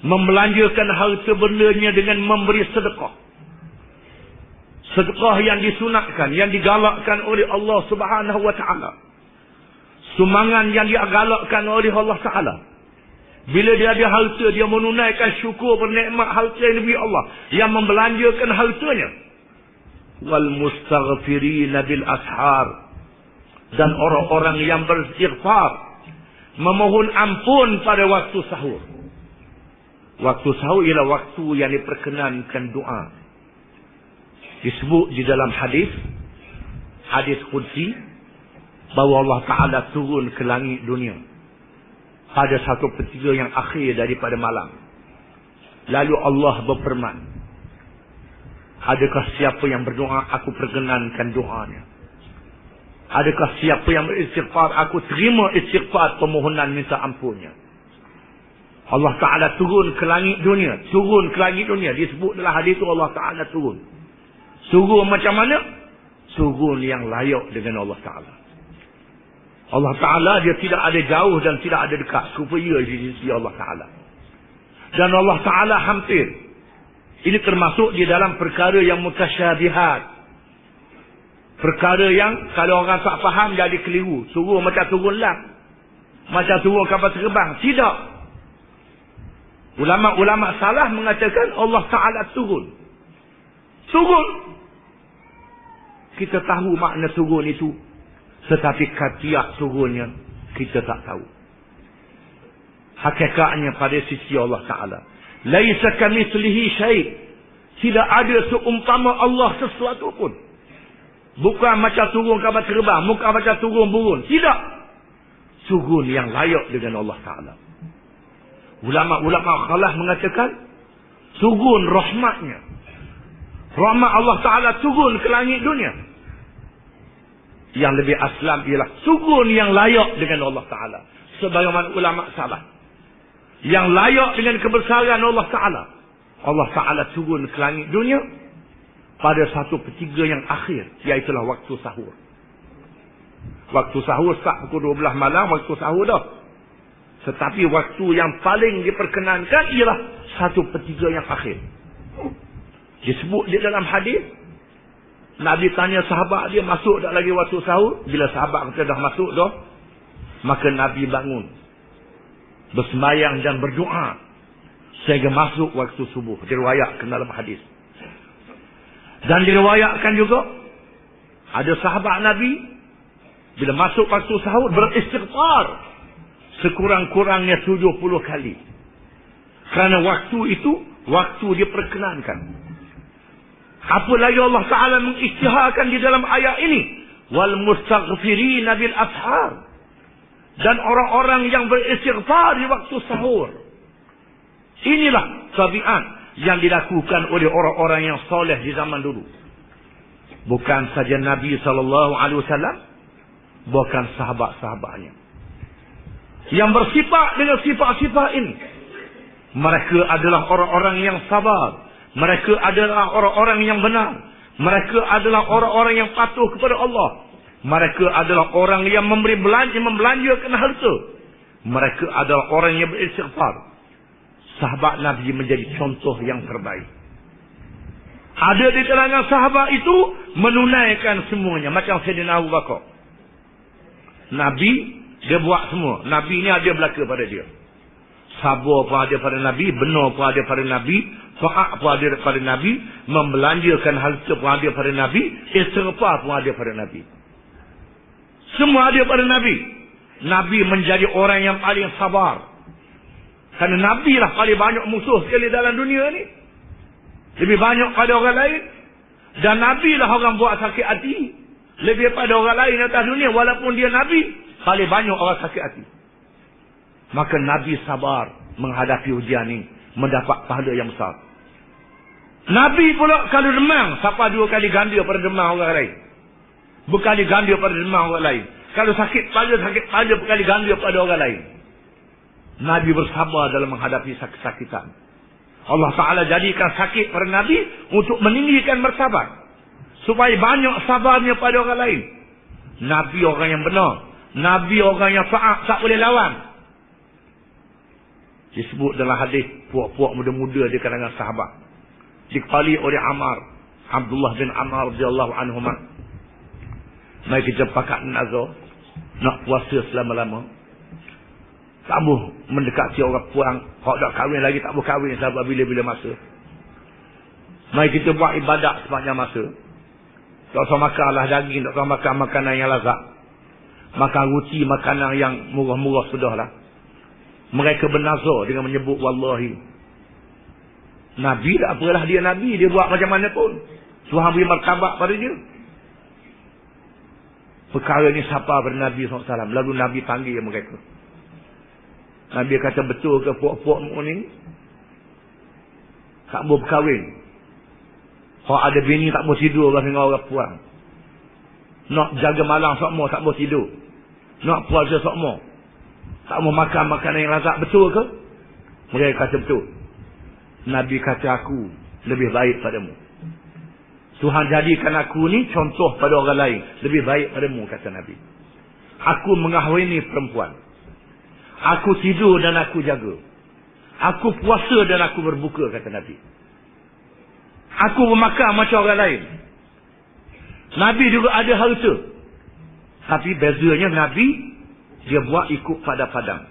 membelanjakan harta bendanya dengan memberi sedekah. Sedekah yang disunatkan, yang digalakkan oleh Allah Subhanahu wa taala. Sumbangan yang digalakkan oleh Allah Taala. Bila dia ada harta, dia menunaikan syukur bernikmat harta yang diberi Allah, yang membelanjakan hartanya. Wal mustaghfirina bil ashar, dan orang-orang yang beristighfar, memohon ampun pada waktu sahur. Waktu sahur ialah waktu yang diperkenankan doa. Disebut di dalam hadis qudsi, bahawa Allah Ta'ala turun ke langit dunia pada 1/3 yang akhir daripada malam. Lalu Allah berfirman, adakah siapa yang berdoa, aku perkenankan doanya. Adakah siapa yang beristighfar, aku terima istighfar permohonan minta ampunnya. Allah Ta'ala turun ke langit dunia. Turun ke langit dunia. Disebut dalam hadis itu Allah Ta'ala turun. Turun macam mana? Turun yang layak dengan Allah Ta'ala. Allah Ta'ala dia tidak ada jauh dan tidak ada dekat. Supaya di sisi Allah Ta'ala. Dan Allah Ta'ala hampir. Ini termasuk di dalam perkara yang mutasyabihat. Perkara yang kalau orang tak faham jadi keliru. Turun macam turun lang. Macam turun kapal terbang. Tidak. Ulama-ulama salah mengatakan Allah Ta'ala turun. Turun. Kita tahu makna turun itu. Tetapi katiak turunnya kita tak tahu. Hakikatnya pada sisi Allah Ta'ala. Laisa kamitslihi syai'. Tidak ada seumpama Allah sesuatu pun. Bukan macam turun kapal terbang. Bukan macam turun burung. Tidak. Turun yang layak dengan Allah Ta'ala. Ulama-ulama khalah mengatakan turun rahmatnya. Rahmat Allah Ta'ala turun ke langit dunia. Yang lebih aslam ialah turun yang layak dengan Allah Ta'ala. Sebagaimana ulama salah. Yang layak dengan kebesaran Allah Ta'ala. Allah Ta'ala turun ke langit dunia pada 1/3 yang akhir. Iaitulah waktu sahur. Waktu sahur start pukul 12 malam. Waktu sahur dah. Tetapi waktu yang paling diperkenankan ialah 1/3 yang akhir. Disebut di dalam hadis. Nabi tanya sahabat dia masuk tak lagi waktu sahur. Bila sahabat kata dah masuk dah. Maka Nabi bangun. Bersembayang dan berdoa. Sehingga masuk waktu subuh. Diriwayatkan dalam hadis. Dan diriwayatkan juga. Ada sahabat Nabi. Bila masuk waktu sahur beristighfar. Sekurang-kurangnya 70 kali. Kerana waktu itu. Waktu diperkenankan. Apalagi Allah Ta'ala mengisytiharkan di dalam ayat ini. Wal mustaghfirina bil ashar. Dan orang-orang yang beristighfar di waktu sahur. Inilah tabiat yang dilakukan oleh orang-orang yang soleh di zaman dulu. Bukan saja Nabi SAW. Bukan sahabat-sahabatnya. Yang bersifat dengan sifat-sifat ini. Mereka adalah orang-orang yang sabar. Mereka adalah orang-orang yang benar. Mereka adalah orang-orang yang patuh kepada Allah. Mereka adalah orang yang membelanjakan harta. Mereka adalah orang yang beristighfar. Sahabat Nabi menjadi contoh yang terbaik. Ada di kalangan sahabat itu menunaikan semuanya. Macam Sayyidina Abu Bakar. Nabi, dia buat semua. Nabi ni ada belaka pada dia. Sabar pun ada pada Nabi. Benar pun ada pada Nabi. Fa'ak pun ada pada Nabi. Membelanjakan harta pun ada pada Nabi. Istighfar pun ada pada Nabi. Semua ada pada Nabi. Nabi menjadi orang yang paling sabar. Kerana Nabi lah paling banyak musuh sekali dalam dunia ni. Lebih banyak pada orang lain. Dan Nabi lah orang buat sakit hati. Lebih pada orang lain atas dunia. Walaupun dia Nabi. Paling banyak orang sakit hati. Maka Nabi sabar menghadapi ujian ini. Mendapat pahala yang besar. Nabi pula kalau demam. Siapa 2 kali ganda pada demam orang lain. Berkali ganda pada demam orang lain. Kalau sakit pada berkali ganda pada orang lain. Nabi bersabar dalam menghadapi sakit-sakitan. Allah Ta'ala jadikan sakit pada Nabi untuk meninggikan martabat. Supaya banyak sabarnya pada orang lain. Nabi orang yang benar. Nabi orang yang taat, tak boleh lawan. Disebut dalam hadis puak-puak muda-muda di kalangan sahabat. Dikepali oleh Abdullah bin Amr radhiyallahu anhu. Mari kita pakat nazar. Nak puasa selama-lama. Tak boleh mendekati orang puang. Kalau tak kahwin lagi tak boleh kahwin sampai bila-bila masa. Mari kita buat ibadat sepanjang masa. Tak usah makanlah daging. Tak usah makan makanan yang lazat. Makan roti, makanan yang murah-murah sudahlah. Mereka bernazar dengan menyebut wallahi. Nabi tak apalah dia Nabi. Dia buat macam mana pun. Tuhan beri martabat pada dia. Perkara ni sapa pada Nabi SAW. Lalu Nabi panggil mereka. Nabi kata betul ke puak-puak ni? tak mau berkahwin. Kalau ada bini tak mau tidur dengan orang puan. Nak jaga malam sokmo tak mau tidur. Nak puasa sokmo tak mau makan makanan yang lazat. Betul ke? Mereka kata betul. Nabi kata aku lebih baik padamu. Tuhan jadikan aku ni contoh pada orang lain. Lebih baik padamu, kata Nabi. Aku mengahwini perempuan. Aku tidur dan aku jaga. Aku puasa dan aku berbuka, kata Nabi. Aku bermakan macam orang lain. Nabi juga ada harta. Tapi bezanya Nabi, dia buat ikut pada padang.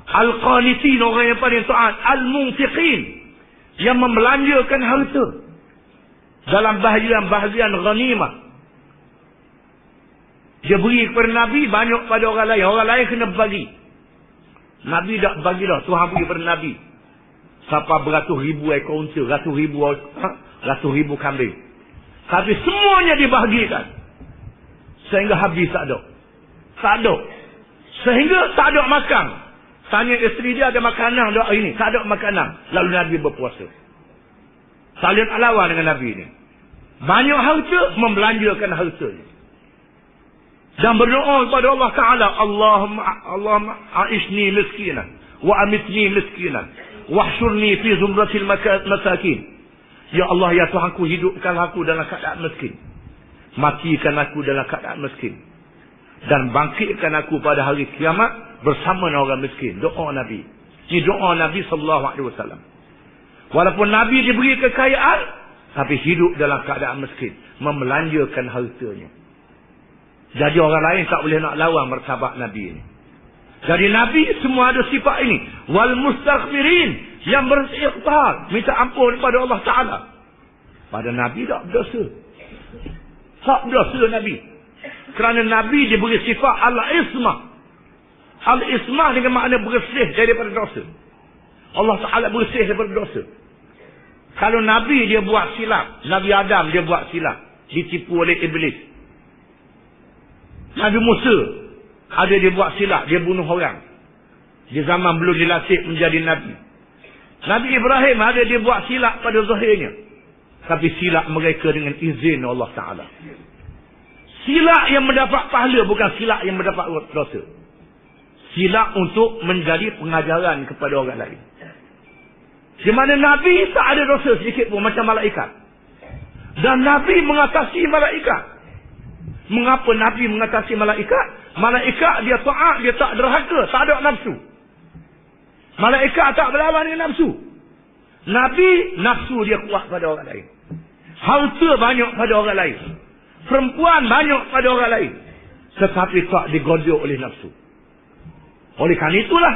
Al-Qanitin, orang yang paling taat. Al-Munfiqin, yang membelanjakan harta dalam bahagian ghanimah. Dia beri kepada Nabi banyak pada orang lain. Orang lain kena bagi. Nabi tak bagilah. Tuhan beri kepada Nabi. Sampai beratus ribu ekor unta, ratus ribu kambing. Tapi semuanya dibahagikan. Sehingga habis tak ada. Tak ada. Sehingga tak ada makan. Tanya isteri dia, ada makanan tak hari ni? Tak ada makanan. Lalu Nabi berpuasa. Saling lawan dengan Nabi ni. Banyak harta, membelanjakan hartanya. Dan berdoa kepada Allah Ta'ala. Allahumma a'ishni miskinan. Wa amitni miskinan. Wahsyurni fi zumratil masakin. Ya Allah, ya Tuhanku, hidupkan aku dalam keadaan miskin. Matikan aku dalam keadaan miskin. Dan bangkitkan aku pada hari kiamat bersama dengan orang miskin. Doa Nabi. Ini doa Nabi SAW. Walaupun Nabi diberi kekayaan, tapi hidup dalam keadaan miskin. Membelanjakan hartanya. Jadi orang lain tak boleh nak lawan martabat Nabi ini. Jadi Nabi semua ada sifat ini. Wal mustaghfirin, yang beristighfar, minta ampun kepada Allah Ta'ala. Pada Nabi tak berdosa. Tak berdosa Nabi. Kerana Nabi diberi sifat al-ismah. Al-ismah dengan makna bersih daripada dosa. Allah Ta'ala bersih daripada dosa. Kalau Nabi dia buat silap, Nabi Adam dia buat silap, ditipu oleh iblis. Nabi Musa ada dia buat silap, dia bunuh orang. Di zaman belum dilatih menjadi Nabi. Nabi Ibrahim ada dia buat silap pada zahirnya. Tapi silap mereka dengan izin Allah Ta'ala. Silap yang mendapat pahala, bukan silap yang mendapat dosa. Silap untuk menjadi pengajaran kepada orang lain. Di mana Nabi tak ada dosa sedikit pun macam malaikat. Dan Nabi mengatasi malaikat. Mengapa Nabi mengatasi malaikat? Malaikat dia taat, dia tak derhaka, tak ada nafsu. Malaikat tak berlawan dengan nafsu. Nabi, nafsu dia kuat pada orang lain. Harta banyak pada orang lain. Perempuan banyak pada orang lain. Tetapi tak digodok oleh nafsu. Oleh kerana itulah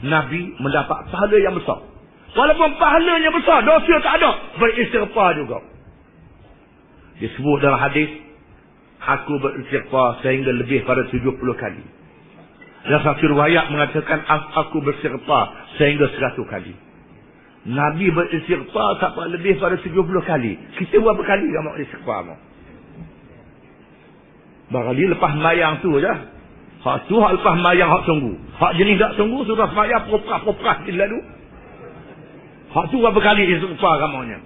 Nabi mendapat pahala yang besar. Walaupun pahalanya besar, dosa tak ada, beristighfar juga. Disebut dalam hadis, aku beristighfar sehingga lebih pada 70 kali. Dan satu riwayat mengatakan aku beristighfar sehingga 100 kali. Nabi beristighfar sampai lebih pada 70 kali. Kita berapa kali kamu beristighfar? Barangkali lepas mayang tu je. Hak tu hak lepas mayang hak tunggu. Hak jenis tak tunggu sudah mayang poprak lalu. Hak tu berapa kali istighfar kamunya?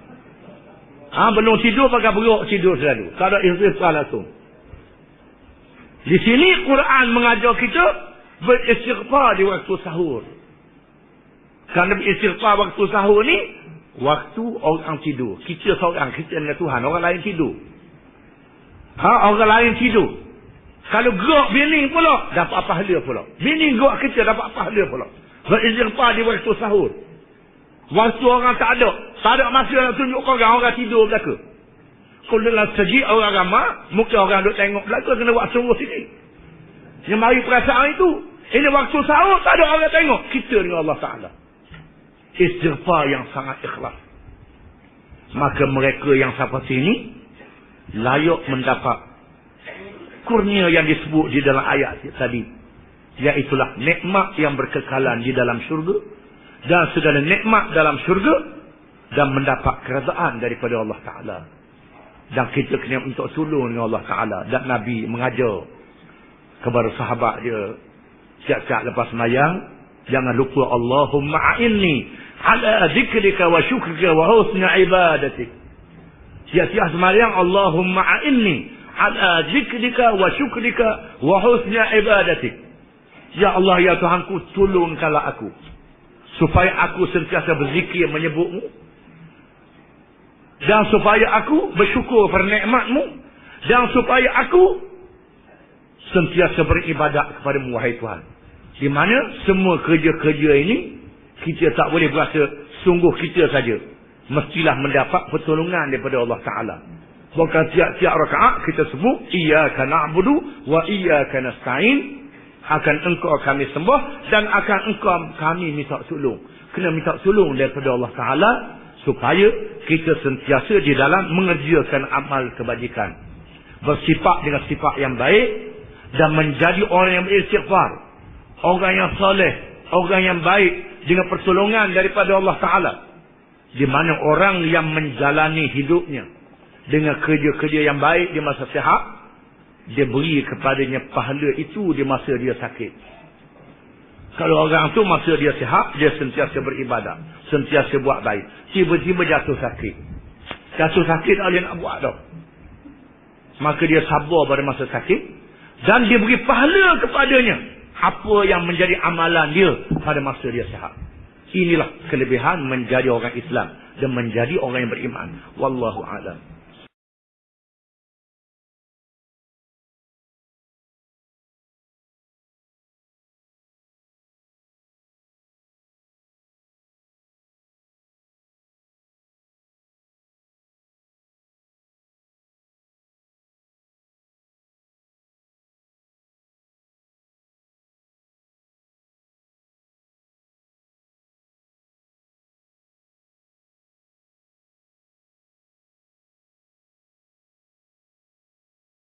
Belum tidur pakai beruk tidur selalu. Tak ada istighfar langsung. Di sini Quran mengajar kita beristighfar di waktu sahur. Kerana beristighfar waktu sahur ni waktu orang tidur. Kita seorang, kita dengan Tuhan, orang lain tidur. Orang lain tidur. Kalau gerak bini pula dapat pahala pula. Bini gerak kita dapat pahala pula. Beristighfar di waktu sahur. Waktu orang tak ada masa nak tunjuk orang tidur belaka. Kalau dalam segi orang ramai, mungkin orang duk tengok belaka, kena buat sungguh sikit. Yang mari perasaan itu, ini waktu sahur tak ada orang tengok. Kita dengan Allah Ta'ala. Istighfar yang sangat ikhlas. Maka mereka yang seperti ini layak mendapat kurnia yang disebut di dalam ayat tadi, iaitulah nikmat yang berkekalan di dalam syurga dan segala nikmat dalam syurga dan mendapat kerajaan daripada Allah Ta'ala. Dan kita kena untuk tolong dengan Allah Ta'ala. Dan Nabi mengajar kepada sahabat dia siap-siap lepas semayang, jangan lupa Allahumma a'inni ala zikrika wa syukrika wa husni ibadatik. Tiap-tiap sembahyang, Allahumma a'inni ala zikrika wa syukrika wa husni ibadatik. Ya Allah, ya Tuhanku, tolongkanlah aku supaya aku sentiasa berzikir menyebutmu, dan supaya aku bersyukur pada nikmatmu, dan supaya aku sentiasa beribadat kepadamu, wahai Tuhan. Di mana semua kerja-kerja ini kita tak boleh berasa sungguh kita saja, mestilah mendapat pertolongan daripada Allah Ta'ala. Bukan tiap-tiap rakaat kita sebut iyyaka na'budu wa iyyaka nasta'in, akan engkau kami sembah dan akan engkau kami minta tolong. Kena minta tolong daripada Allah Ta'ala supaya kita sentiasa di dalam mengerjakan amal kebajikan, bersifat dengan sifat yang baik, dan menjadi orang yang beristighfar, orang yang soleh, orang yang baik dengan pertolongan daripada Allah Ta'ala. Di mana orang yang menjalani hidupnya dengan kerja-kerja yang baik di masa sihat, dia beri kepadanya pahala itu di masa dia sakit. Kalau orang tu masa dia sihat, dia sentiasa beribadah, sentiasa buat baik, tiba-tiba jatuh sakit. Jatuh sakit tak boleh nak buat dah. Maka dia sabar pada masa sakit, dan dia beri pahala kepadanya apa yang menjadi amalan dia pada masa dia sihat. Inilah kelebihan menjadi orang Islam dan menjadi orang yang beriman. Wallahu a'lam.